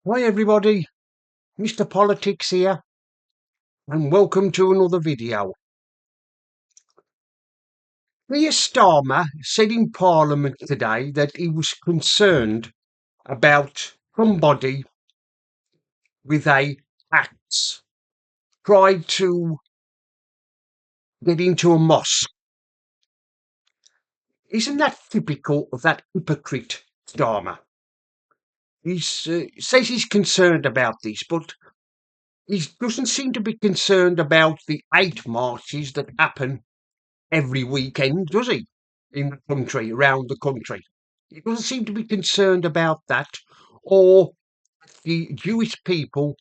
Hi everybody, Mr. Politics here, and welcome to another video. Keir Starmer said in Parliament today that he was concerned about somebody with a axe tried to get into a mosque. Isn't that typical of that hypocrite Starmer? He says he's concerned about this, but he doesn't seem to be concerned about the 8 marches that happen every weekend, does he? In the country, around the country. He doesn't seem to be concerned about that, or the Jewish people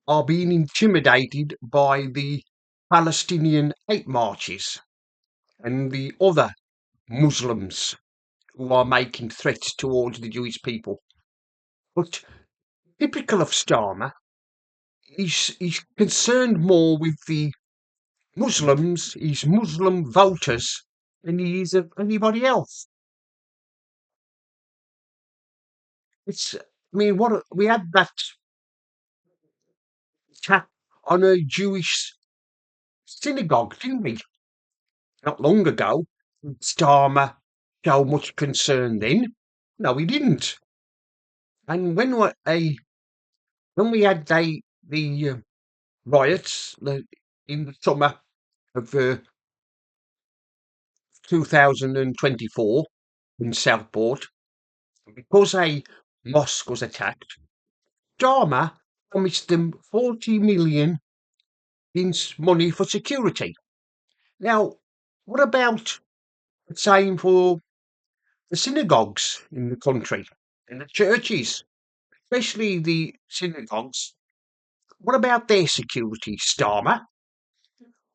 are being intimidated by the Palestinian hate marches and the other Muslims who are making threats towards the Jewish people. But typical of Starmer, he's concerned more with the Muslims, his Muslim voters, than he is of anybody else. We had that attack on a Jewish synagogue, didn't we? Not long ago. Starmer showed much concern then. No, he didn't. And when we had the riots in the summer of 2024 in Southport, because a mosque was attacked, Starmer promised them 40 million in money for security. Now, what about the same for the synagogues in the country and the churches, especially the synagogues? What about their security, Starmer?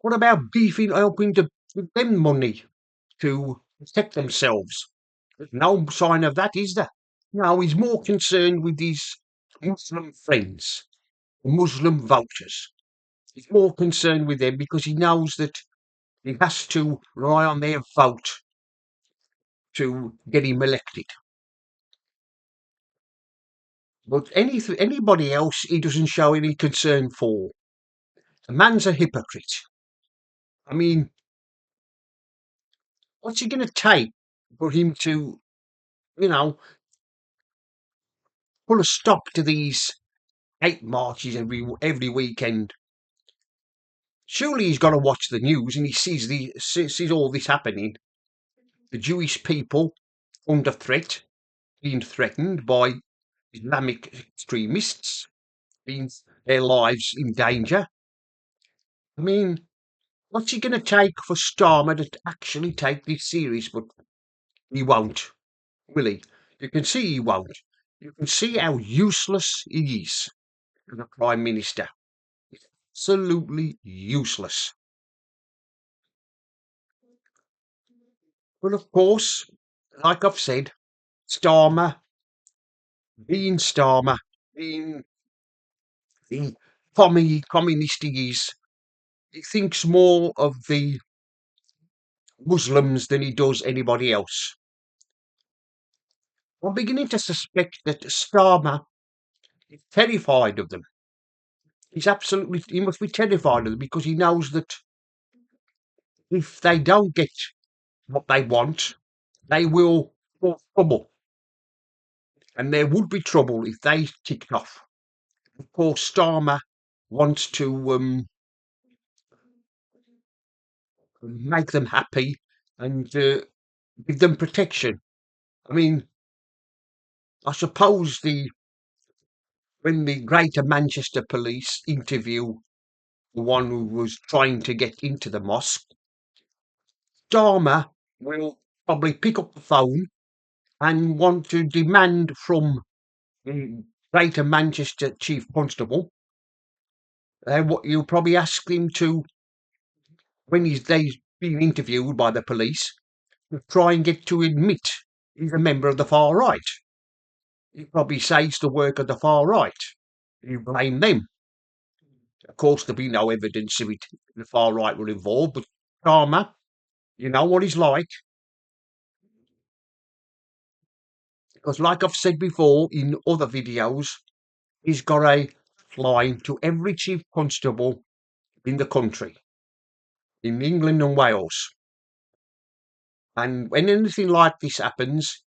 What about helping to give them money to protect themselves? There's no sign of that, is there? No, he's more concerned with his Muslim friends, Muslim voters. He's more concerned with them because he knows that he has to rely on their vote to get him elected. But anybody else, he doesn't show any concern for. The man's a hypocrite. I mean, what's it going to take for him to, you know, put a stop to these hate marches every weekend? Surely he's got to watch the news and he sees all this happening. The Jewish people under threat, being threatened by Islamic extremists, being their lives in danger. I mean, what's he going to take for Starmer to actually take this serious? But he won't, will he? You can see he won't. You can see how useless he is as a Prime Minister. He's absolutely useless. But of course, like I've said, Starmer, Starmer, being the communist he is, he thinks more of the Muslims than he does anybody else. I'm beginning to suspect that Starmer is terrified of them. He must be terrified of them because he knows that if they don't get what they want, they will cause trouble. And there would be trouble if they kicked off. Of course, Starmer wants to make them happy and give them protection. I mean, I suppose when the Greater Manchester Police interview the one who was trying to get into the mosque, Starmer will probably pick up the phone and want to demand from the Greater Manchester Chief Constable. What you'll probably ask him to, when he's being interviewed by the police, to try and get to admit he's a member of the far right. He probably says the work of the far right. You blame them. Of course, there'll be no evidence of it. The far right were involved, but Starmer, you know what he's like. Because, like I've said before in other videos, he's got a line to every chief constable in the country, in England and Wales. And when anything like this happens,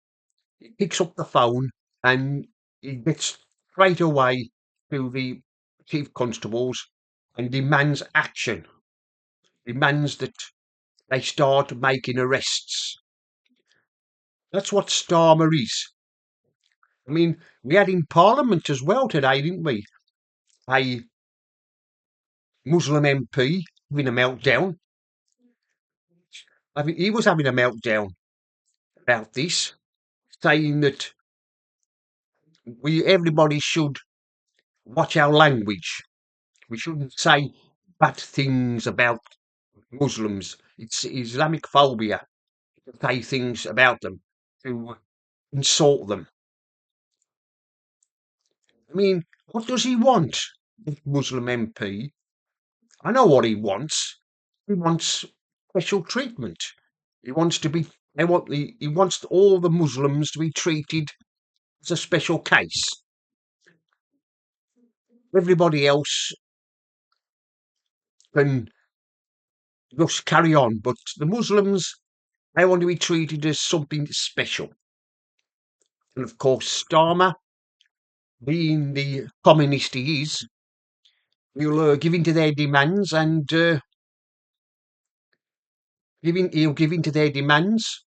he picks up the phone and he gets straight away to the chief constables and demands action, demands that they start making arrests. That's what Starmer is. I mean, we had in Parliament as well today, didn't we? A Muslim MP having a meltdown. I mean, he was having a meltdown about this, saying that everybody should watch our language. We shouldn't say bad things about Muslims. It's Islamic phobia to say things about them, to insult them. I mean, what does he want, this Muslim MP? I know what he wants. He wants special treatment. He wants to be. He wants all the Muslims to be treated as a special case. Everybody else can just carry on, but the Muslims, they want to be treated as something special. And of course, Starmer, being the communist he is, will give in to their demands and he'll give in to their demands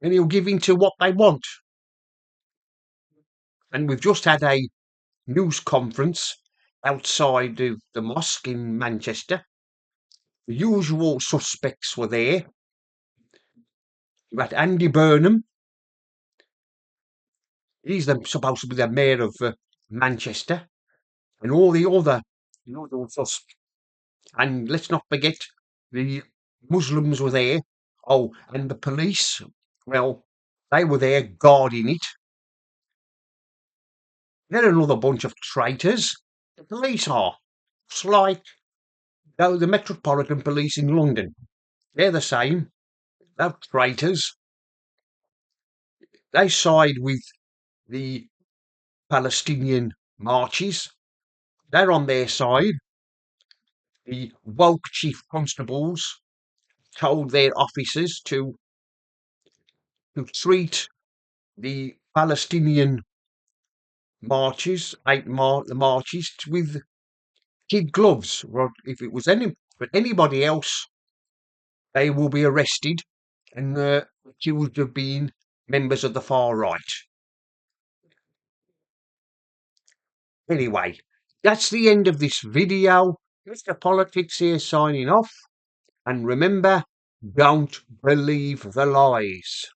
and he'll give in to what they want. And we've just had a news conference outside of the mosque in Manchester. The usual suspects were there. You had Andy Burnham. He's supposed to be the mayor of Manchester, and all the other suspects. And let's not forget the Muslims were there. Oh, and the police. Well, they were there guarding it. They're another bunch of traitors. The police are. It's like the Metropolitan Police in London. They're the same. They're traitors. They side with the Palestinian marches. They're on their side. The woke chief constables told their officers to treat the Palestinian marches, the marches, with kid gloves. Well, if it was anybody else, they will be arrested and accused of being members of the far right. Anyway, that's the end of this video. Mr. Politics here signing off. And remember, don't believe the lies.